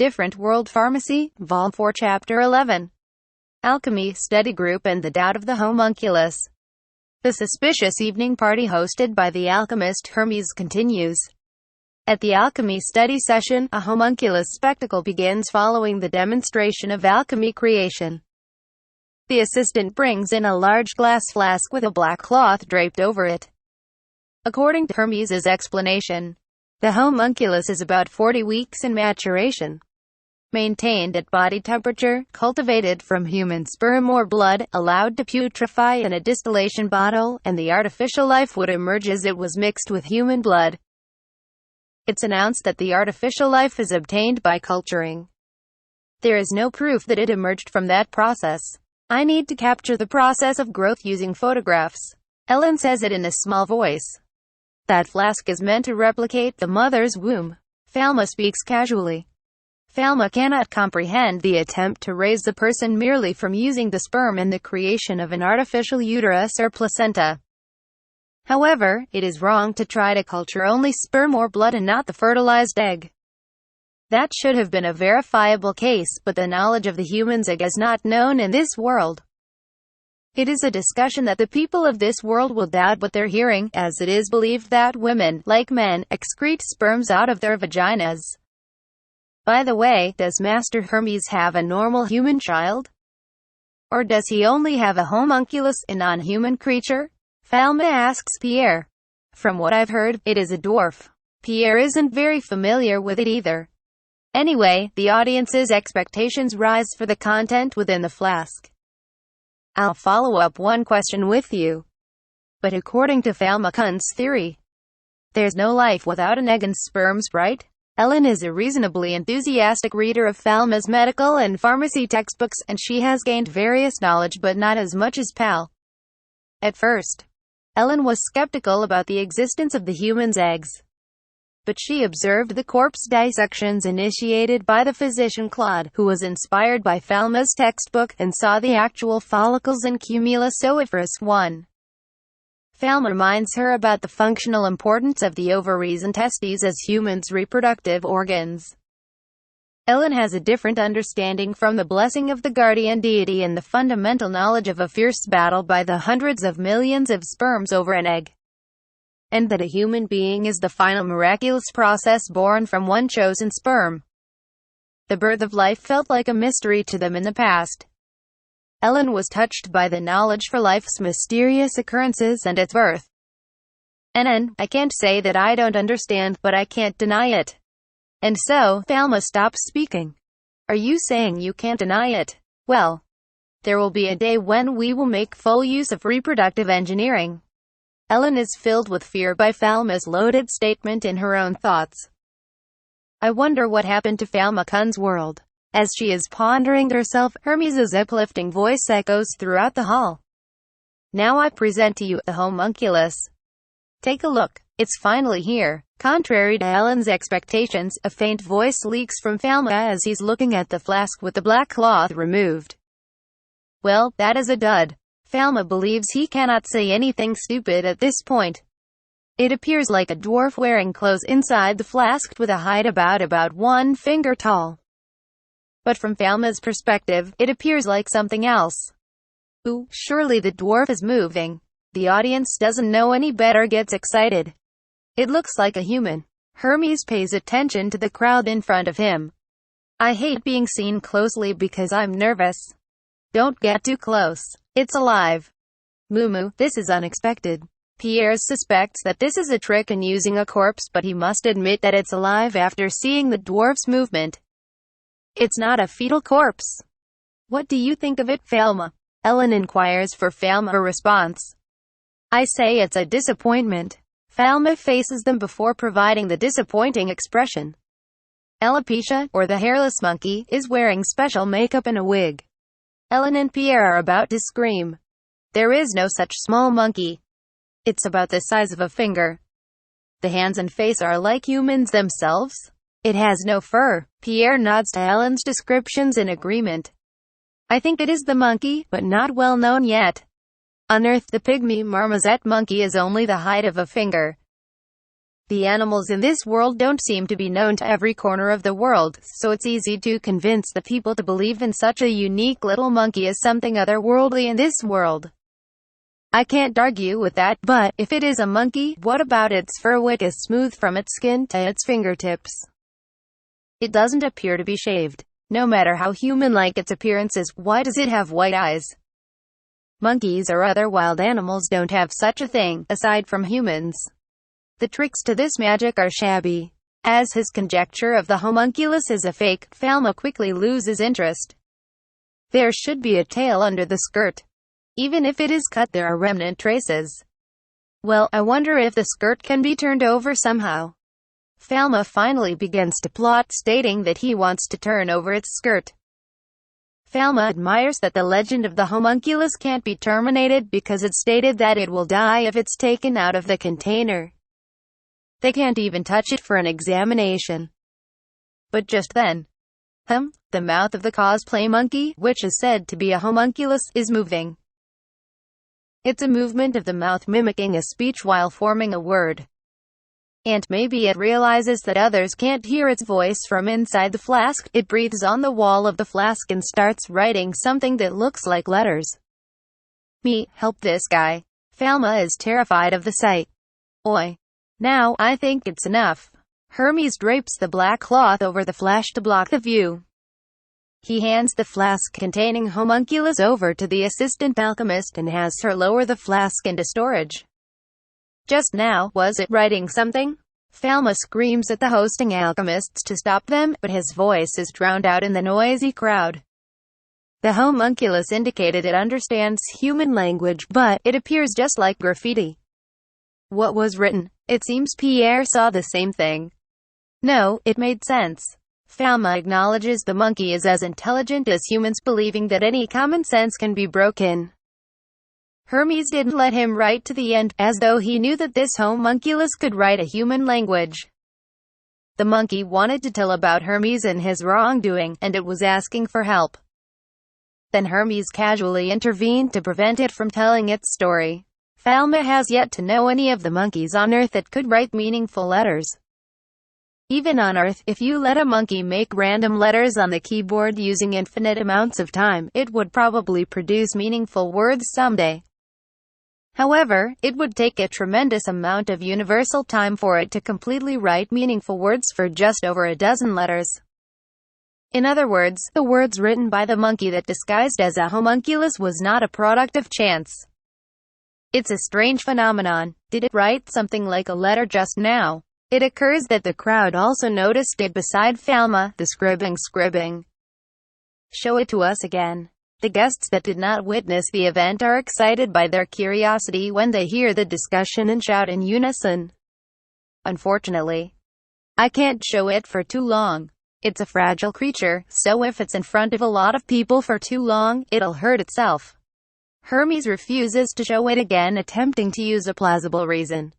Different World Pharmacy, Vol. 4 Chapter 11. Alchemy Study Group and the Doubt of the Homunculus. The suspicious evening party hosted by the alchemist Hermes continues. At the alchemy study session, a homunculus spectacle begins following the demonstration of alchemy creation. The assistant brings in a large glass flask with a black cloth draped over it. According to Hermes' explanation, the homunculus is about 40 weeks in maturation. Maintained at body temperature, cultivated from human sperm or blood, allowed to putrefy in a distillation bottle, and the artificial life would emerge as it was mixed with human blood. It's announced that the artificial life is obtained by culturing. There is no proof that it emerged from that process. I need to capture the process of growth using photographs. Ellen says it in a small voice. That flask is meant to replicate the mother's womb. Falma speaks casually. Falma cannot comprehend the attempt to raise the person merely from using the sperm and the creation of an artificial uterus or placenta. However, it is wrong to try to culture only sperm or blood and not the fertilized egg. That should have been a verifiable case, but the knowledge of the human's egg is not known in this world. It is a discussion that the people of this world will doubt what they're hearing, as it is believed that women, like men, excrete sperms out of their vaginas. By the way, does Master Hermes have a normal human child? Or does he only have a homunculus, a non-human creature? Falma asks Pierre. From what I've heard, it is a dwarf. Pierre isn't very familiar with it either. Anyway, the audience's expectations rise for the content within the flask. I'll follow up one question with you. But according to Falma Kuhn's theory, there's no life without an egg and sperms, right? Ellen is a reasonably enthusiastic reader of Falma's medical and pharmacy textbooks, and she has gained various knowledge but not as much as Pal. At first, Ellen was skeptical about the existence of the human's eggs. But she observed the corpse dissections initiated by the physician Claude, who was inspired by Falma's textbook, and saw the actual follicles in cumulus oviparous 1. Falma reminds her about the functional importance of the ovaries and testes as humans' reproductive organs. Ellen has a different understanding from the blessing of the guardian deity and the fundamental knowledge of a fierce battle by the hundreds of millions of sperms over an egg. And that a human being is the final miraculous process born from one chosen sperm. The birth of life felt like a mystery to them in the past. Ellen was touched by the knowledge for life's mysterious occurrences and its birth. And I can't say that I don't understand, but I can't deny it. And so, Falma stops speaking. Are you saying you can't deny it? Well, there will be a day when we will make full use of reproductive engineering. Ellen is filled with fear by Falma's loaded statement in her own thoughts. I wonder what happened to Falma Kuhn's world. As she is pondering herself, Hermes' uplifting voice echoes throughout the hall. Now I present to you the homunculus. Take a look. It's finally here. Contrary to Ellen's expectations, a faint voice leaks from Falma as he's looking at the flask with the black cloth removed. Well, that is a dud. Falma believes he cannot say anything stupid at this point. It appears like a dwarf wearing clothes inside the flask with a height about 1 finger tall. But from Falma's perspective, it appears like something else. Ooh, surely the dwarf is moving. The audience doesn't know any better, gets excited. It looks like a human. Hermes pays attention to the crowd in front of him. I hate being seen closely because I'm nervous. Don't get too close. It's alive. Mumu, this is unexpected. Pierre suspects that this is a trick in using a corpse, but he must admit that it's alive after seeing the dwarf's movement. It's not a fetal corpse. What do you think of it, Falma? Ellen inquires for Falma a response. I say it's a disappointment. Falma faces them before providing the disappointing expression. Alopecia, or the hairless monkey, is wearing special makeup and a wig. Ellen and Pierre are about to scream. There is no such small monkey. It's about the size of a finger. The hands and face are like humans themselves. It has no fur. Pierre nods to Ellen's descriptions in agreement. I think it is the monkey, but not well known yet. On Earth, the pygmy marmoset monkey is only the height of a finger. The animals in this world don't seem to be known to every corner of the world, so it's easy to convince the people to believe in such a unique little monkey as something otherworldly in this world. I can't argue with that, but if it is a monkey, what about its fur, which is smooth from its skin to its fingertips? It doesn't appear to be shaved. No matter how human-like its appearance is, why does it have white eyes? Monkeys or other wild animals don't have such a thing, aside from humans. The tricks to this magic are shabby. As his conjecture of the homunculus is a fake, Falma quickly loses interest. There should be a tail under the skirt. Even if it is cut, there are remnant traces. Well, I wonder if the skirt can be turned over somehow. Falma finally begins to plot, stating that he wants to turn over its skirt. Falma admires that the legend of the homunculus can't be terminated because it's stated that it will die if it's taken out of the container. They can't even touch it for an examination. But just then, the mouth of the cosplay monkey, which is said to be a homunculus, is moving. It's a movement of the mouth mimicking a speech while forming a word. And maybe it realizes that others can't hear its voice from inside the flask. It breathes on the wall of the flask and starts writing something that looks like letters. Me, help this guy. Falma is terrified of the sight. Oi. Now, I think it's enough. Hermes drapes the black cloth over the flash to block the view. He hands the flask containing homunculus over to the assistant alchemist and has her lower the flask into storage. Just now, was it writing something? Falma screams at the hosting alchemists to stop them, but his voice is drowned out in the noisy crowd. The homunculus indicated it understands human language, but it appears just like graffiti. What was written? It seems Pierre saw the same thing. No, it made sense. Falma acknowledges the monkey is as intelligent as humans, believing that any common sense can be broken. Hermes didn't let him write to the end, as though he knew that this homunculus could write a human language. The monkey wanted to tell about Hermes and his wrongdoing, and it was asking for help. Then Hermes casually intervened to prevent it from telling its story. Falma has yet to know any of the monkeys on Earth that could write meaningful letters. Even on Earth, if you let a monkey make random letters on the keyboard using infinite amounts of time, it would probably produce meaningful words someday. However, it would take a tremendous amount of universal time for it to completely write meaningful words for just over a dozen letters. In other words, the words written by the monkey that disguised as a homunculus was not a product of chance. It's a strange phenomenon. Did it write something like a letter just now? It occurs that the crowd also noticed it beside Falma, the scribbing. Show it to us again. The guests that did not witness the event are excited by their curiosity when they hear the discussion and shout in unison. Unfortunately, I can't show it for too long. It's a fragile creature, so if it's in front of a lot of people for too long, it'll hurt itself. Hermes refuses to show it again, attempting to use a plausible reason.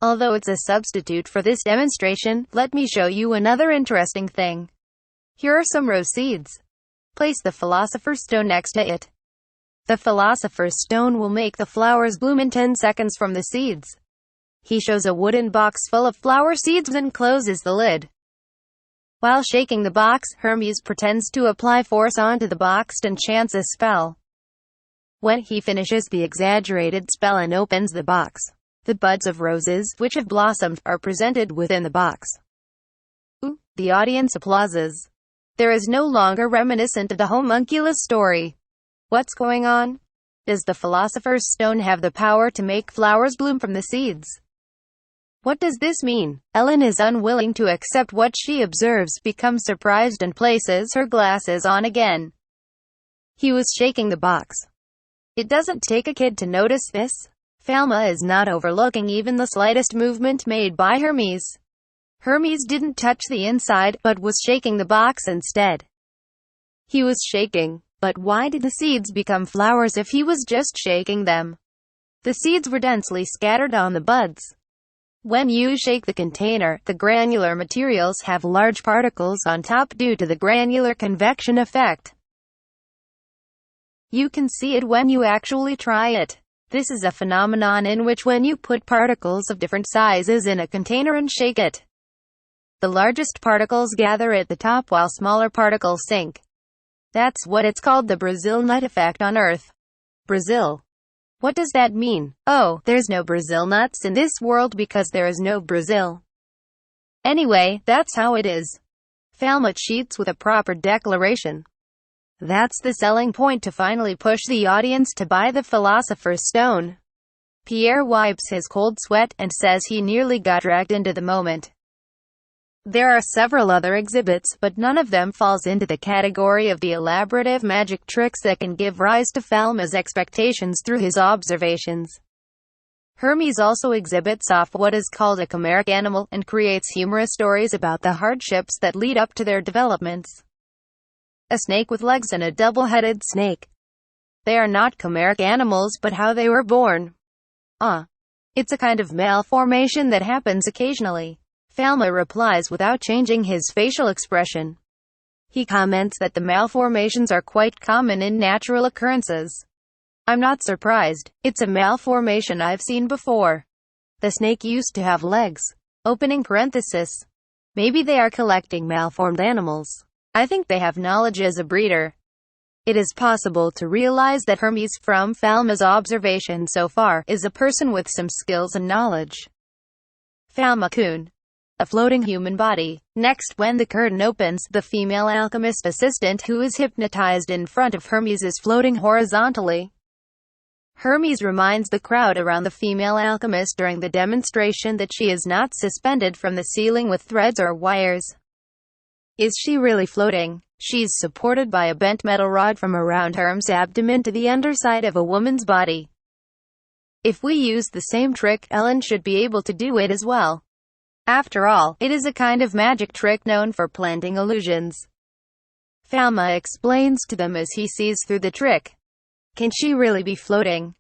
Although it's a substitute for this demonstration, let me show you another interesting thing. Here are some rose seeds. Place the philosopher's stone next to it. The philosopher's stone will make the flowers bloom in 10 seconds from the seeds. He shows a wooden box full of flower seeds and closes the lid. While shaking the box, Hermes pretends to apply force onto the box and chants a spell. When he finishes the exaggerated spell and opens the box, the buds of roses, which have blossomed, are presented within the box. Ooh, the audience applauses. There is no longer reminiscent of the homunculus story. What's going on? Does the philosopher's stone have the power to make flowers bloom from the seeds? What does this mean? Ellen is unwilling to accept what she observes, becomes surprised and places her glasses on again. He was shaking the box. It doesn't take a kid to notice this. Falma is not overlooking even the slightest movement made by Hermes. Hermes didn't touch the inside, but was shaking the box instead. He was shaking. But why did the seeds become flowers if he was just shaking them? The seeds were densely scattered on the buds. When you shake the container, the granular materials have large particles on top due to the granular convection effect. You can see it when you actually try it. This is a phenomenon in which when you put particles of different sizes in a container and shake it, the largest particles gather at the top while smaller particles sink. That's what it's called, the Brazil nut effect on Earth. Brazil. What does that mean? Oh, there's no Brazil nuts in this world because there is no Brazil. Anyway, that's how it is. Falma cheats with a proper declaration. That's the selling point to finally push the audience to buy the Philosopher's Stone. Pierre wipes his cold sweat and says he nearly got dragged into the moment. There are several other exhibits, but none of them falls into the category of the elaborative magic tricks that can give rise to Falma's expectations through his observations. Hermes also exhibits off what is called a chimeric animal, and creates humorous stories about the hardships that lead up to their developments. A snake with legs and a double-headed snake. They are not chimeric animals, but how they were born. It's a kind of malformation that happens occasionally. Falma replies without changing his facial expression. He comments that the malformations are quite common in natural occurrences. I'm not surprised. It's a malformation I've seen before. The snake used to have legs. Opening parenthesis. Maybe they are collecting malformed animals. I think they have knowledge as a breeder. It is possible to realize that Hermes, from Falma's observation so far, is a person with some skills and knowledge. Falma-kun. A floating human body. Next, when the curtain opens, the female alchemist assistant who is hypnotized in front of Hermes is floating horizontally. Hermes reminds the crowd around the female alchemist during the demonstration that she is not suspended from the ceiling with threads or wires. Is she really floating? She's supported by a bent metal rod from around Hermes' abdomen to the underside of a woman's body. If we use the same trick, Ellen should be able to do it as well. After all, it is a kind of magic trick known for planting illusions. Falma explains to them as he sees through the trick. Can she really be floating?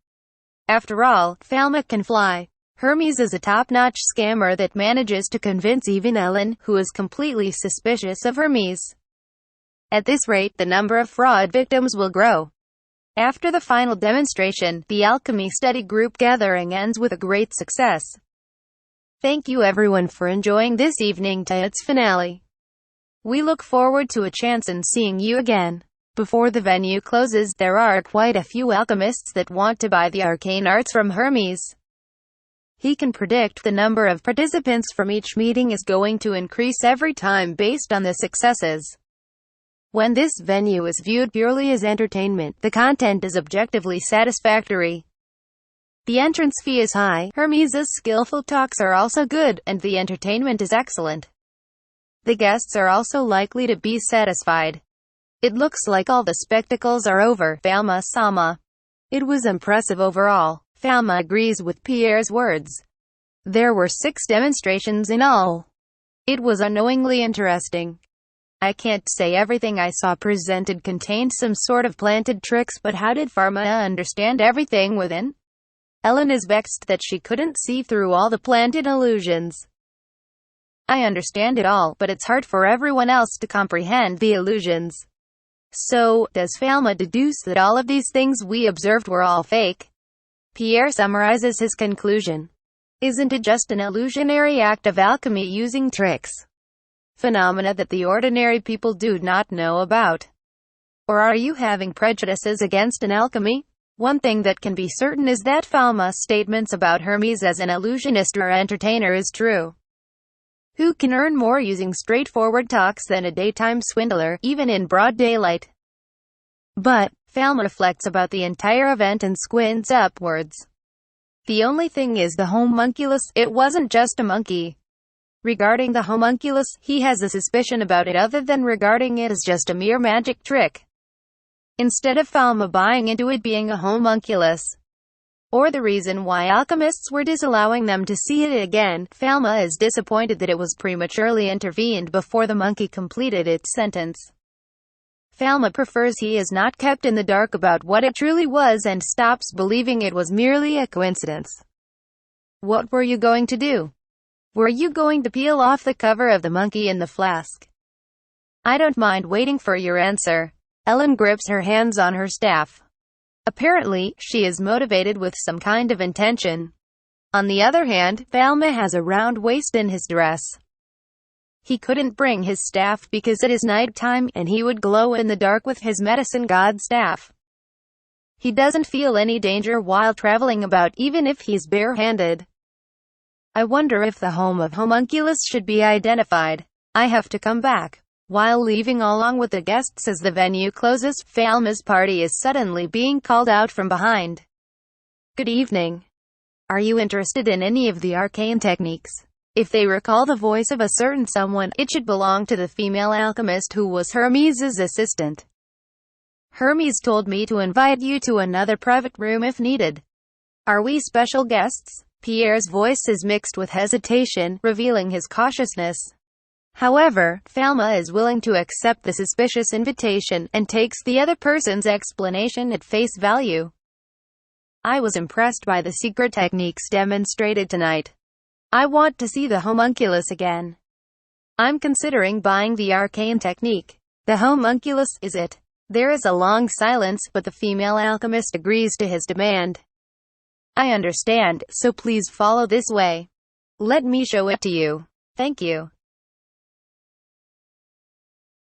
After all, Falma can fly. Hermes is a top-notch scammer that manages to convince even Ellen, who is completely suspicious of Hermes. At this rate, the number of fraud victims will grow. After the final demonstration, the Alchemy study group gathering ends with a great success. Thank you everyone for enjoying this evening to its finale. We look forward to a chance in seeing you again. Before the venue closes, there are quite a few alchemists that want to buy the arcane arts from Hermes. He can predict the number of participants from each meeting is going to increase every time based on the successes. When this venue is viewed purely as entertainment, the content is objectively satisfactory. The entrance fee is high, Hermes' skillful talks are also good, and the entertainment is excellent. The guests are also likely to be satisfied. It looks like all the spectacles are over, Falma-sama. It was impressive overall. Falma agrees with Pierre's words. There were 6 demonstrations in all. It was unknowingly interesting. I can't say everything I saw presented contained some sort of planted tricks, but how did Falma understand everything within? Ellen is vexed that she couldn't see through all the planted illusions. I understand it all, but it's hard for everyone else to comprehend the illusions. So, does Falma deduce that all of these things we observed were all fake? Pierre summarizes his conclusion. Isn't it just an illusionary act of alchemy using tricks? Phenomena that the ordinary people do not know about? Or are you having prejudices against an alchemy? One thing that can be certain is that Falma's statements about Hermes as an illusionist or entertainer is true. Who can earn more using straightforward talks than a daytime swindler, even in broad daylight? But Falma reflects about the entire event and squints upwards. The only thing is the homunculus, it wasn't just a monkey. Regarding the homunculus, he has a suspicion about it other than regarding it as just a mere magic trick. Instead of Falma buying into it being a homunculus, or the reason why alchemists were disallowing them to see it again, Falma is disappointed that it was prematurely intervened before the monkey completed its sentence. Falma prefers he is not kept in the dark about what it truly was and stops believing it was merely a coincidence. What were you going to do? Were you going to peel off the cover of the monkey in the flask? I don't mind waiting for your answer. Ellen grips her hands on her staff. Apparently, she is motivated with some kind of intention. On the other hand, Falma has a round waist in his dress. He couldn't bring his staff because it is night time, and he would glow in the dark with his medicine god staff. He doesn't feel any danger while traveling about, even if he's barehanded. I wonder if the home of Homunculus should be identified. I have to come back. While leaving along with the guests as the venue closes, Falma's party is suddenly being called out from behind. Good evening. Are you interested in any of the arcane techniques? If they recall the voice of a certain someone, it should belong to the female alchemist who was Hermes' assistant. Hermes told me to invite you to another private room if needed. Are we special guests? Pierre's voice is mixed with hesitation, revealing his cautiousness. However, Falma is willing to accept the suspicious invitation, and takes the other person's explanation at face value. I was impressed by the secret techniques demonstrated tonight. I want to see the homunculus again. I'm considering buying the arcane technique. The homunculus, is it? There is a long silence, but the female alchemist agrees to his demand. I understand, so please follow this way. Let me show it to you. Thank you.